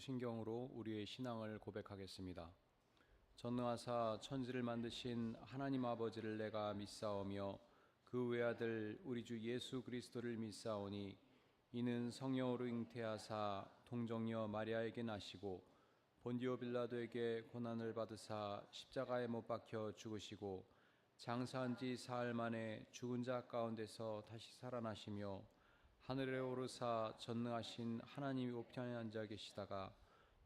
사도신경으로 우리의 신앙을 고백하겠습니다. 전능하사 천지를 만드신 하나님 아버지를 내가 믿사오며 그 외아들 우리 주 예수 그리스도를 믿사오니 이는 성령으로 잉태하사 동정녀 마리아에게 나시고 본디오 빌라도에게 고난을 받으사 십자가에 못 박혀 죽으시고 장사한 지 사흘 만에 죽은 자 가운데서 다시 살아나시며 하늘에 오르사 전능하신 하나님이 우편에 앉아 계시다가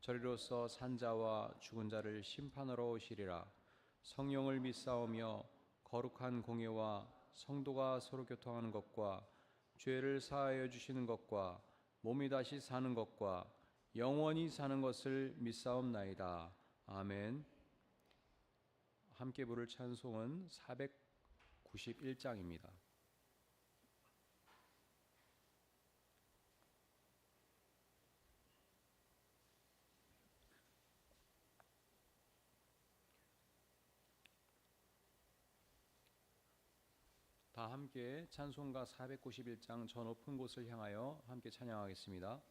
저리로서 산자와 죽은 자를 심판하러 오시리라. 성령을 믿사오며 거룩한 공예와 성도가 서로 교통하는 것과 죄를 사하여 주시는 것과 몸이 다시 사는 것과 영원히 사는 것을 믿사옵나이다. 아멘. 함께 부를 찬송은 491장입니다. 다 함께 찬송가 491장 저 높은 곳을 향하여 함께 찬양하겠습니다.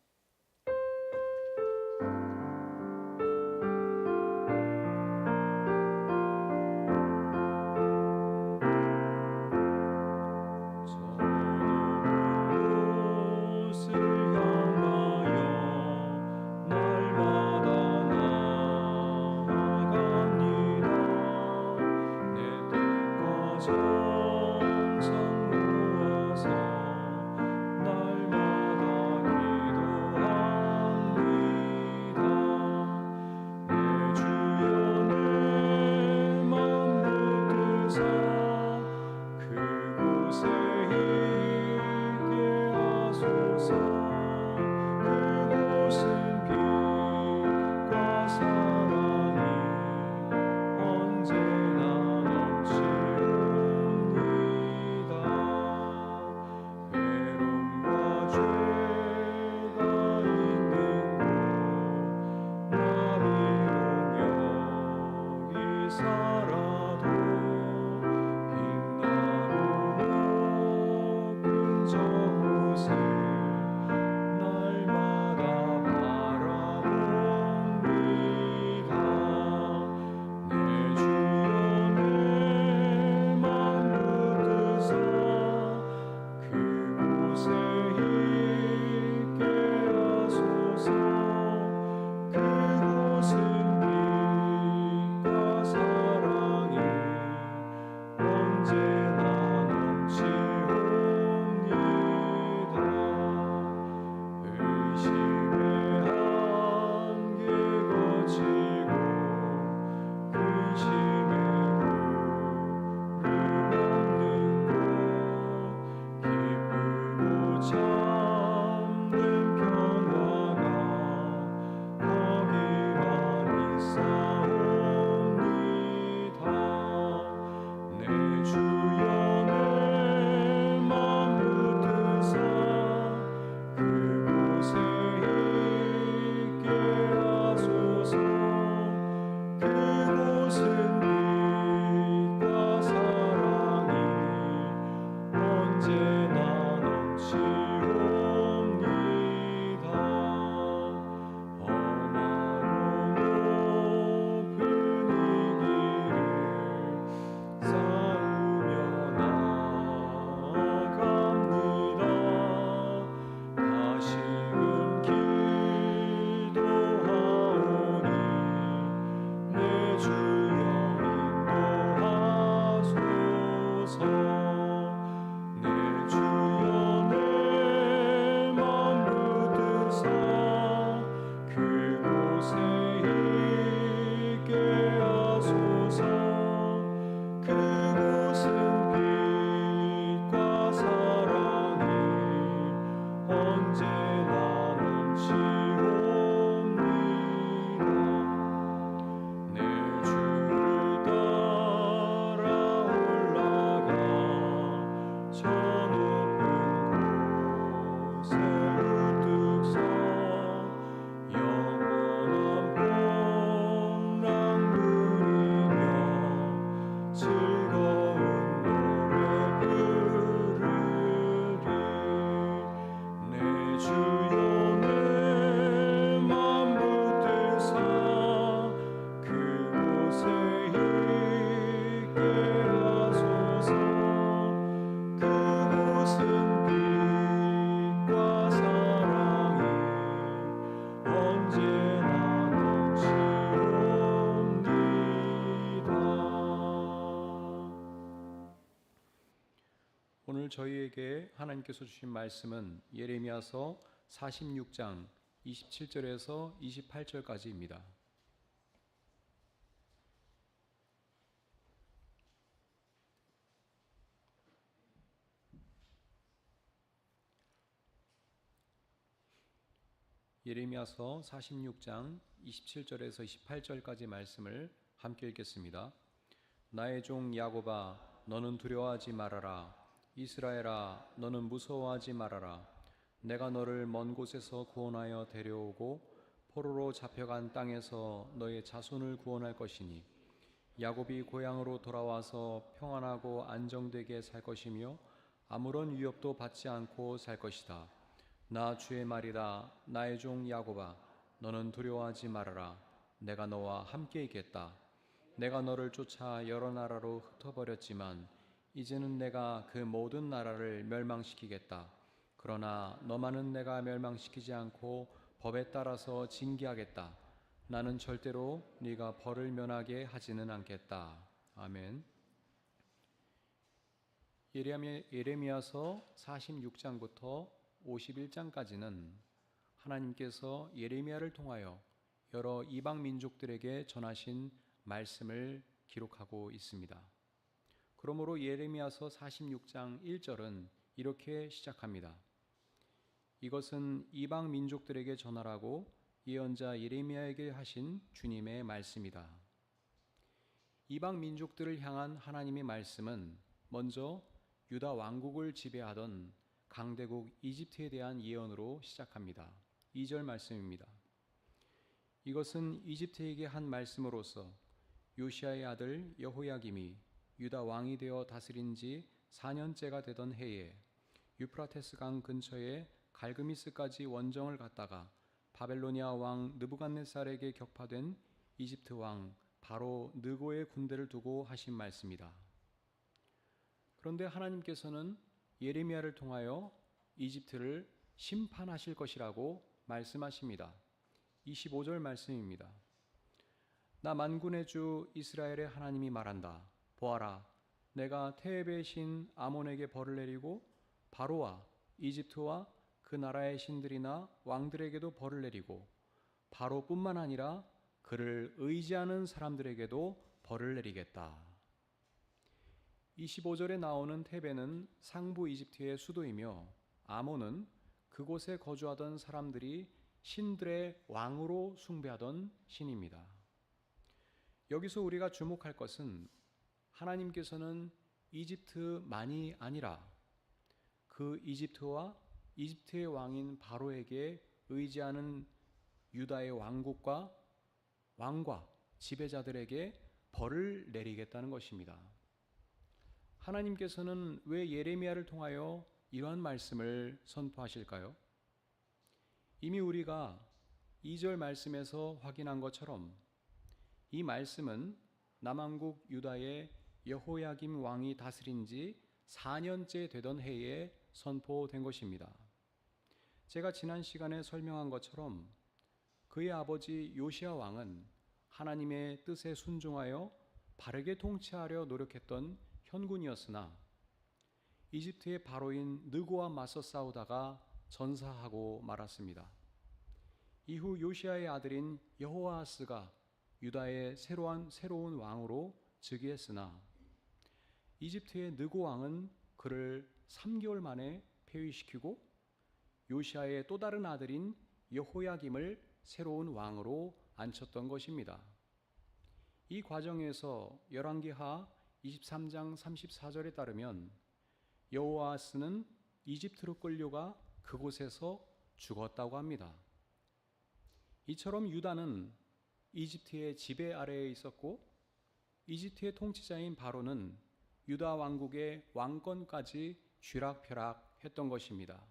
날마다 바라봅니다. 저희에게 하나님께서 주신 말씀은 예레미야서 46장 27절에서 28절까지입니다. 예레미야서 46장 27절에서 28절까지 말씀을 함께 읽겠습니다. 나의 종 야곱아, 너는 두려워하지 말아라. 이스라엘아, 너는 무서워하지 말아라. 내가 너를 먼 곳에서 구원하여 데려오고 포로로 잡혀간 땅에서 너의 자손을 구원할 것이니 야곱이 고향으로 돌아와서 평안하고 안정되게 살 것이며 아무런 위협도 받지 않고 살 것이다. 나 주의 말이다. 나의 종 야곱아, 너는 두려워하지 말아라. 내가 너와 함께 있겠다. 내가 너를 쫓아 여러 나라로 흩어버렸지만 이제는 내가 그 모든 나라를 멸망시키겠다. 그러나 너만은 내가 멸망시키지 않고 법에 따라서 징계하겠다. 나는 절대로 네가 벌을 면하게 하지는 않겠다. 아멘. 예레미야서 46장부터 51장까지는 하나님께서 예레미야를 통하여 여러 이방 민족들에게 전하신 말씀을 기록하고 있습니다. 그러므로 예레미야서 46장 1절은 이렇게 시작합니다. 이것은 이방 민족들에게 전하라고 예언자 예레미야에게 하신 주님의 말씀이다. 이방 민족들을 향한 하나님의 말씀은 먼저 유다 왕국을 지배하던 강대국 이집트에 대한 예언으로 시작합니다. 2절 말씀입니다. 이것은 이집트에게 한 말씀으로서 요시야의 아들 여호야김이 유다 왕이 되어 다스린 지 4년째가 되던 해에 유프라테스 강 근처에 갈그미스까지 원정을 갔다가 바벨로니아 왕 느부갓네살에게 격파된 이집트 왕 바로 느고의 군대를 두고 하신 말씀이다. 그런데 하나님께서는 예레미야를 통하여 이집트를 심판하실 것이라고 말씀하십니다. 25절 말씀입니다. 나 만군의 주 이스라엘의 하나님이 말한다. 보아라, 내가 테еб의 신 아몬에게 벌을 내리고 바로와 이집트와 그 나라의 신들이나 왕들에게도 벌을 내리고 바로뿐만 아니라 그를 의지하는 사람들에게도 벌을 내리겠다. 25절에 나오는 테베는 상부 이집트의 수도이며 아몬은 그곳에 거주하던 사람들이 신들의 왕으로 숭배하던 신입니다. 여기서 우리가 주목할 것은 하나님께서는 이집트만이 아니라 그 이집트와 이집트의 왕인 바로에게 의지하는 유다의 왕국과 왕과 지배자들에게 벌을 내리겠다는 것입니다. 하나님께서는 왜 예레미야를 통하여 이러한 말씀을 선포하실까요? 이미 우리가 2절 말씀에서 확인한 것처럼 이 말씀은 남왕국 유다의 여호야김 왕이 다스린 지 4년째 되던 해에 선포된 것입니다. 제가 지난 시간에 설명한 것처럼 그의 아버지 요시야 왕은 하나님의 뜻에 순종하여 바르게 통치하려 노력했던 현군이었으나 이집트의 바로인 느고와 맞서 싸우다가 전사하고 말았습니다. 이후 요시야의 아들인 여호아하스가 유다의 새로운 왕으로 즉위했으나 이집트의 느고 왕은 그를 3개월 만에 폐위시키고 요시야의 또 다른 아들인 여호야김을 새로운 왕으로 앉혔던 것입니다. 이 과정에서 열왕기하 23장 34절에 따르면 여호아하스는 이집트로 끌려가 그곳에서 죽었다고 합니다. 이처럼 유다는 이집트의 지배 아래에 있었고 이집트의 통치자인 바로는 유다 왕국의 왕권까지 쥐락펴락했던 것입니다.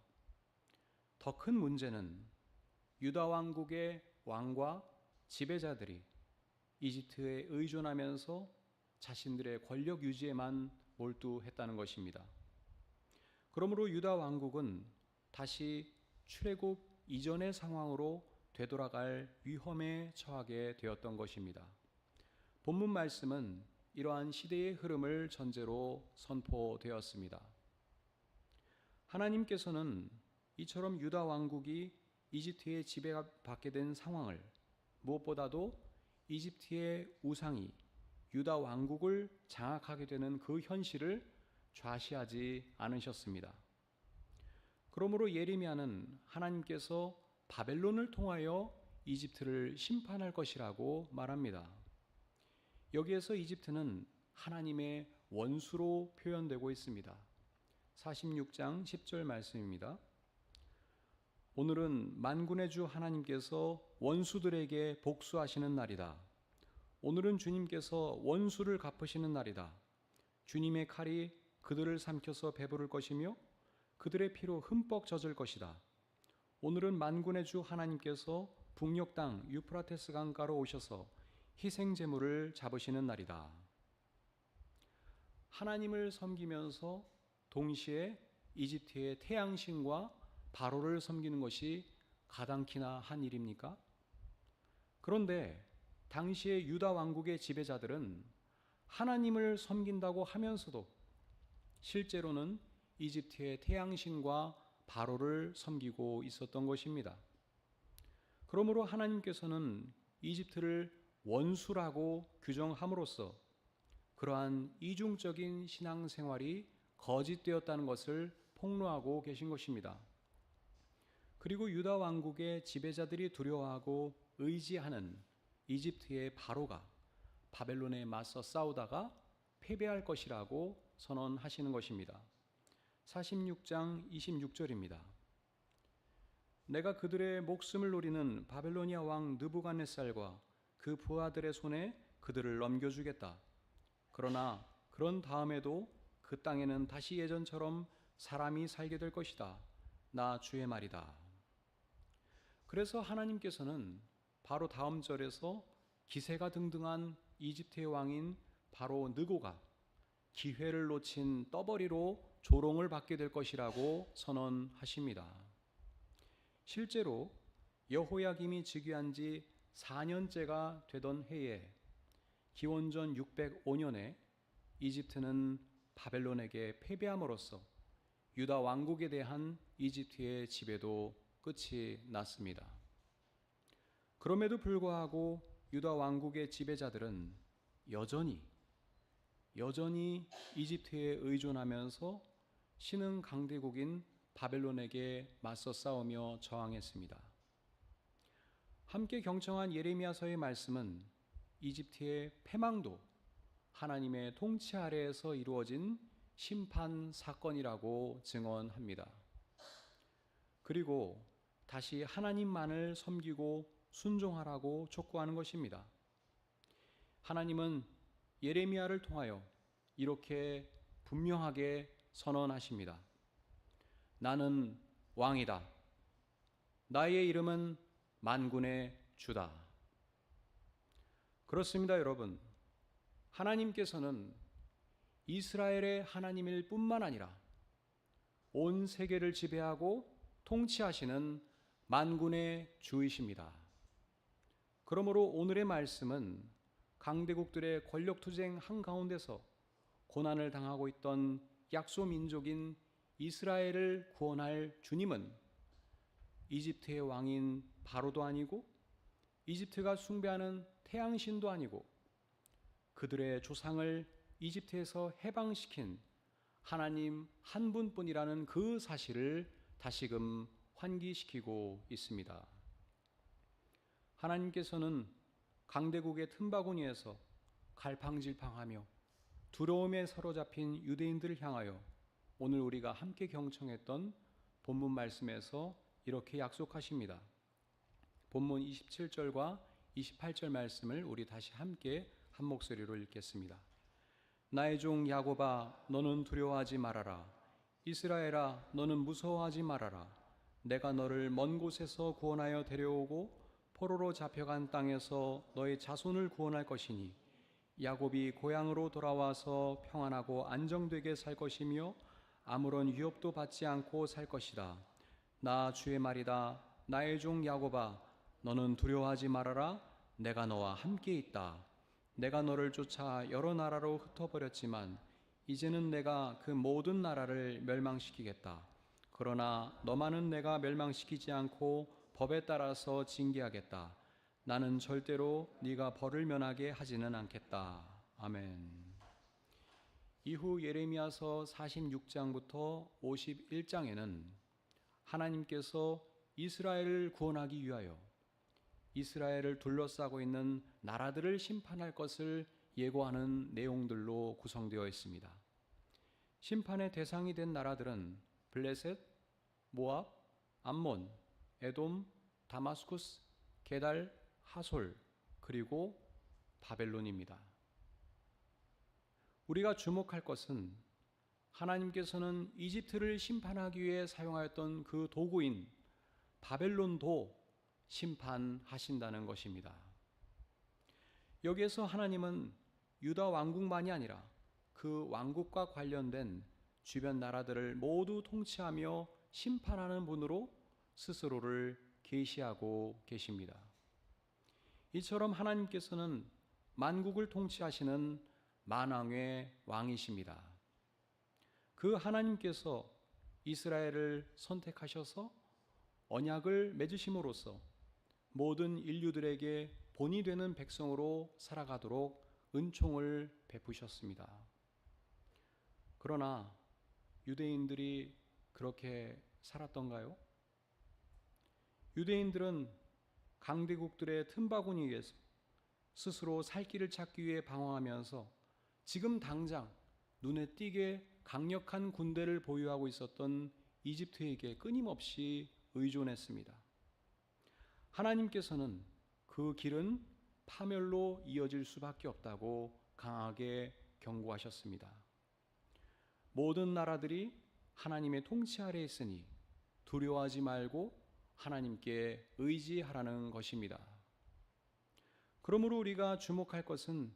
더 큰 문제는 유다 왕국의 왕과 지배자들이 이집트에 의존하면서 자신들의 권력 유지에만 몰두했다는 것입니다. 그러므로 유다 왕국은 다시 출애굽 이전의 상황으로 되돌아갈 위험에 처하게 되었던 것입니다. 본문 말씀은 이러한 시대의 흐름을 전제로 선포되었습니다. 하나님께서는 이처럼 유다 왕국이 이집트의 지배받게 된 상황을, 무엇보다도 이집트의 우상이 유다 왕국을 장악하게 되는 그 현실을 좌시하지 않으셨습니다. 그러므로 예레미야는 하나님께서 바벨론을 통하여 이집트를 심판할 것이라고 말합니다. 여기에서 이집트는 하나님의 원수로 표현되고 있습니다. 46장 10절 말씀입니다. 오늘은 만군의 주 하나님께서 원수들에게 복수하시는 날이다. 오늘은 주님께서 원수를 갚으시는 날이다. 주님의 칼이 그들을 삼켜서 배부를 것이며 그들의 피로 흠뻑 젖을 것이다. 오늘은 만군의 주 하나님께서 북녘 땅 유프라테스 강가로 오셔서 희생 제물을 잡으시는 날이다. 하나님을 섬기면서 동시에 이집트의 태양신과 바로를 섬기는 것이 가당키나 한 일입니까? 그런데 당시의 유다 왕국의 지배자들은 하나님을 섬긴다고 하면서도 실제로는 이집트의 태양신과 바로를 섬기고 있었던 것입니다. 그러므로 하나님께서는 이집트를 원수라고 규정함으로써 그러한 이중적인 신앙생활이 거짓되었다는 것을 폭로하고 계신 것입니다. 그리고 유다 왕국의 지배자들이 두려워하고 의지하는 이집트의 바로가 바벨론에 맞서 싸우다가 패배할 것이라고 선언하시는 것입니다. 46장 26절입니다. 내가 그들의 목숨을 노리는 바벨로니아 왕 느부갓네살과 그 부하들의 손에 그들을 넘겨주겠다. 그러나 그런 다음에도 그 땅에는 다시 예전처럼 사람이 살게 될 것이다. 나 주의 말이다. 그래서 하나님께서는 바로 다음 절에서 기세가 등등한 이집트의 왕인 바로 느고가 기회를 놓친 떠벌이로 조롱을 받게 될 것이라고 선언하십니다. 실제로 여호야김이 즉위한 지 4년째가 되던 해에 기원전 605년에 이집트는 바벨론에게 패배함으로써 유다 왕국에 대한 이집트의 지배도 끝이 났습니다. 그럼에도 불구하고 유다 왕국의 지배자들은 여전히 이집트에 의존하면서 신흥 강대국인 바벨론에게 맞서 싸우며 저항했습니다. 함께 경청한 예레미야서의 말씀은 이집트의 패망도 하나님의 통치 아래에서 이루어진 심판 사건이라고 증언합니다. 그리고 다시 하나님만을 섬기고 순종하라고 촉구하는 것입니다. 하나님은 예레미야를 통하여 이렇게 분명하게 선언하십니다. 나는 왕이다. 나의 이름은 만군의 주다. 그렇습니다, 여러분. 하나님께서는 이스라엘의 하나님일 뿐만 아니라 온 세계를 지배하고 통치하시는 만군의 주이십니다. 그러므로 오늘의 말씀은 강대국들의 권력투쟁 한가운데서 고난을 당하고 있던 약소민족인 이스라엘을 구원할 주님은 이집트의 왕인 바로도 아니고 이집트가 숭배하는 태양신도 아니고 그들의 조상을 이집트에서 해방시킨 하나님 한 분뿐이라는 그 사실을 다시금 환기시키고 있습니다. 하나님께서는 강대국의 틈바구니에서 갈팡질팡하며 두려움에 사로잡힌 유대인들을 향하여 오늘 우리가 함께 경청했던 본문 말씀에서 이렇게 약속하십니다. 본문 27절과 28절 말씀을 우리 다시 함께 한 목소리로 읽겠습니다. 나의 종 야곱아 너는 두려워하지 말아라. 이스라엘아 너는 무서워하지 말아라. 내가 너를 먼 곳에서 구원하여 데려오고 포로로 잡혀간 땅에서 너의 자손을 구원할 것이니 야곱이 고향으로 돌아와서 평안하고 안정되게 살 것이며 아무런 위협도 받지 않고 살 것이다. 나 주의 말이다. 나의 종 야곱아 너는 두려워하지 말아라. 내가 너와 함께 있다. 내가 너를 쫓아 여러 나라로 흩어버렸지만 이제는 내가 그 모든 나라를 멸망시키겠다. 그러나 너만은 내가 멸망시키지 않고 법에 따라서 징계하겠다. 나는 절대로 네가 벌을 면하게 하지는 않겠다. 아멘. 이후 예레미야서 46장부터 51장에는 하나님께서 이스라엘을 구원하기 위하여 이스라엘을 둘러싸고 있는 나라들을 심판할 것을 예고하는 내용들로 구성되어 있습니다. 심판의 대상이 된 나라들은 블레셋, 모압, 암몬, 에돔, 다마스쿠스, 게달, 하솔, 그리고 바벨론입니다. 우리가 주목할 것은 하나님께서는 이집트를 심판하기 위해 사용하였던 그 도구인 바벨론도 심판하신다는 것입니다. 여기에서 하나님은 유다 왕국만이 아니라 그 왕국과 관련된 주변 나라들을 모두 통치하며 심판하는 분으로 스스로를 계시하고 계십니다. 이처럼 하나님께서는 만국을 통치하시는 만왕의 왕이십니다. 그 하나님께서 이스라엘을 선택하셔서 언약을 맺으심으로써 모든 인류들에게 본이 되는 백성으로 살아가도록 은총을 베푸셨습니다. 그러나 유대인들이 그렇게 살았던가요? 유대인들은 강대국들의 틈바구니에서 스스로 살 길을 찾기 위해 방황하면서 지금 당장 눈에 띄게 강력한 군대를 보유하고 있었던 이집트에게 끊임없이 의존했습니다. 하나님께서는 그 길은 파멸로 이어질 수밖에 없다고 강하게 경고하셨습니다. 모든 나라들이 하나님의 통치 아래에 있으니 두려워하지 말고 하나님께 의지하라는 것입니다. 그러므로 우리가 주목할 것은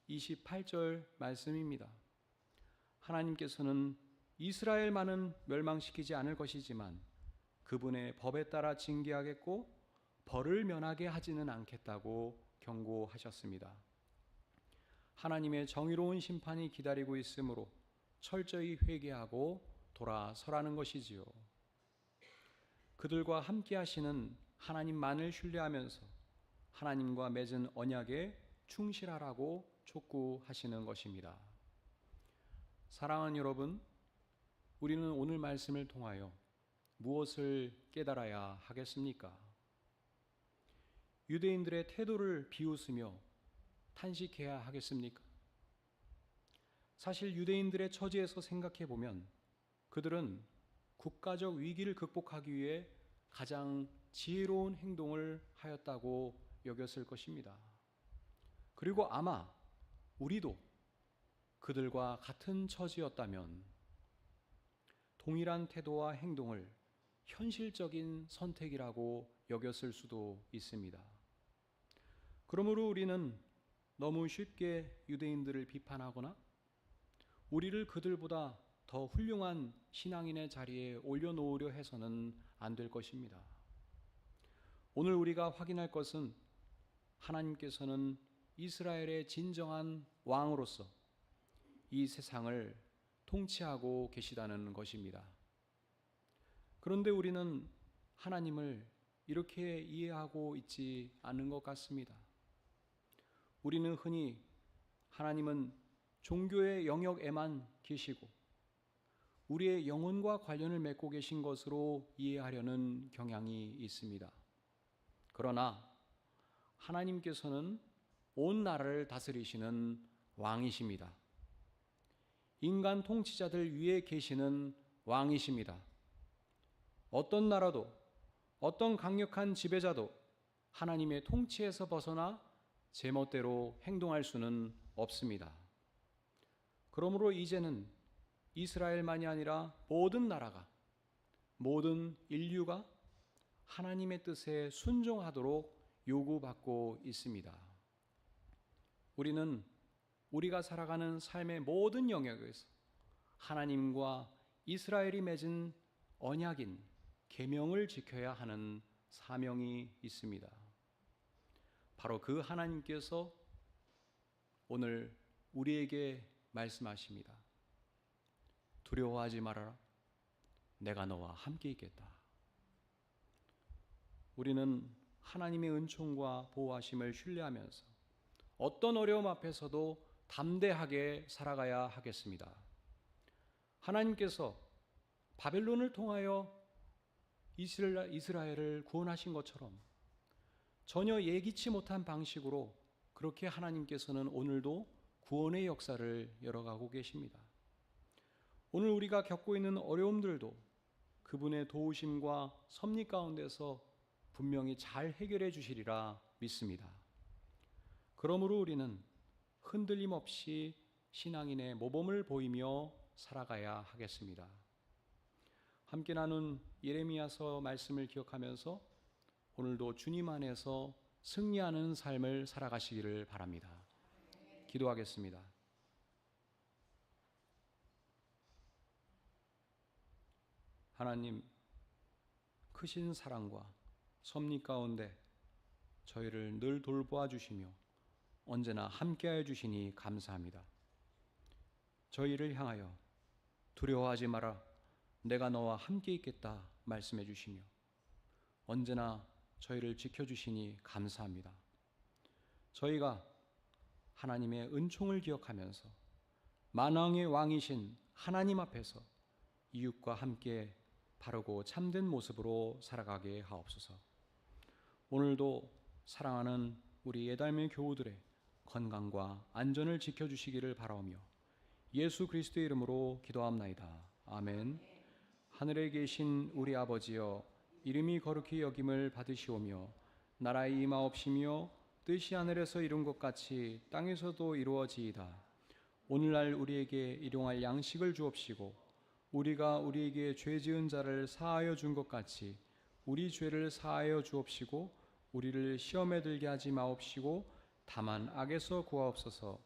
28절 말씀입니다. 하나님께서는 이스라엘만은 멸망시키지 않을 것이지만 그분의 법에 따라 징계하겠고 벌을 면하게 하지는 않겠다고 경고하셨습니다. 하나님의 정의로운 심판이 기다리고 있으므로 철저히 회개하고 돌아서라는 것이지요. 그들과 함께 하시는 하나님만을 신뢰하면서 하나님과 맺은 언약에 충실하라고 촉구하시는 것입니다. 사랑하는 여러분, 우리는 오늘 말씀을 통하여 무엇을 깨달아야 하겠습니까? 유대인들의 태도를 비웃으며 탄식해야 하겠습니까? 사실 유대인들의 처지에서 생각해 보면 그들은 국가적 위기를 극복하기 위해 가장 지혜로운 행동을 하였다고 여겼을 것입니다. 그리고 아마 우리도 그들과 같은 처지였다면 동일한 태도와 행동을 현실적인 선택이라고 여겼을 수도 있습니다. 그러므로 우리는 너무 쉽게 유대인들을 비판하거나 우리를 그들보다 더 훌륭한 신앙인의 자리에 올려놓으려 해서는 안 될 것입니다. 오늘 우리가 확인할 것은 하나님께서는 이스라엘의 진정한 왕으로서 이 세상을 통치하고 계시다는 것입니다. 그런데 우리는 하나님을 이렇게 이해하고 있지 않은 것 같습니다. 우리는 흔히 하나님은 종교의 영역에만 계시고 우리의 영혼과 관련을 맺고 계신 것으로 이해하려는 경향이 있습니다. 그러나 하나님께서는 온 나라를 다스리시는 왕이십니다. 인간 통치자들 위에 계시는 왕이십니다. 어떤 나라도 어떤 강력한 지배자도 하나님의 통치에서 벗어나 제멋대로 행동할 수는 없습니다. 그러므로 이제는 이스라엘만이 아니라 모든 나라가, 모든 인류가 하나님의 뜻에 순종하도록 요구받고 있습니다. 우리는 우리가 살아가는 삶의 모든 영역에서 하나님과 이스라엘이 맺은 언약인 계명을 지켜야 하는 사명이 있습니다. 바로 그 하나님께서 오늘 우리에게 말씀하십니다. 두려워하지 말아라. 내가 너와 함께 있겠다. 우리는 하나님의 은총과 보호하심을 신뢰하면서 어떤 어려움 앞에서도 담대하게 살아가야 하겠습니다. 하나님께서 바벨론을 통하여 이스라엘을 구원하신 것처럼 전혀 예기치 못한 방식으로 그렇게 하나님께서는 오늘도 구원의 역사를 열어가고 계십니다. 오늘 우리가 겪고 있는 어려움들도 그분의 도우심과 섭리 가운데서 분명히 잘 해결해 주시리라 믿습니다. 그러므로 우리는 흔들림 없이 신앙인의 모범을 보이며 살아가야 하겠습니다. 함께 나눈 예레미야서 말씀을 기억하면서 오늘도 주님 안에서 승리하는 삶을 살아가시기를 바랍니다. 기도하겠습니다. 하나님, 크신 사랑과 섭리 가운데 저희를 늘 돌보아 주시며 언제나 함께하여 주시니 감사합니다. 저희를 향하여 두려워하지 마라, 내가 너와 함께 있겠다 말씀해 주시며 언제나 저희를 지켜주시니 감사합니다. 저희가 하나님의 은총을 기억하면서 만왕의 왕이신 하나님 앞에서 이웃과 함께 바르고 참된 모습으로 살아가게 하옵소서. 오늘도 사랑하는 우리 예달매 교우들의 건강과 안전을 지켜주시기를 바라오며 예수 그리스도의 이름으로 기도합나이다. 아멘. 하늘에 계신 우리 아버지여, 이름이 거룩히 여김을 받으시오며 나라의 임하옵시며 뜻이 하늘에서 이룬 것 같이 땅에서도 이루어지이다. 오늘날 우리에게 일용할 양식을 주옵시고 우리가 우리에게 죄 지은 자를 사하여 준 것 같이 우리 죄를 사하여 주옵시고 우리를 시험에 들게 하지 마옵시고 다만 악에서 구하옵소서.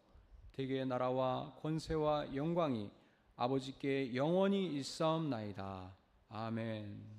대개 나라와 권세와 영광이 아버지께 영원히 있사옵나이다. 아멘.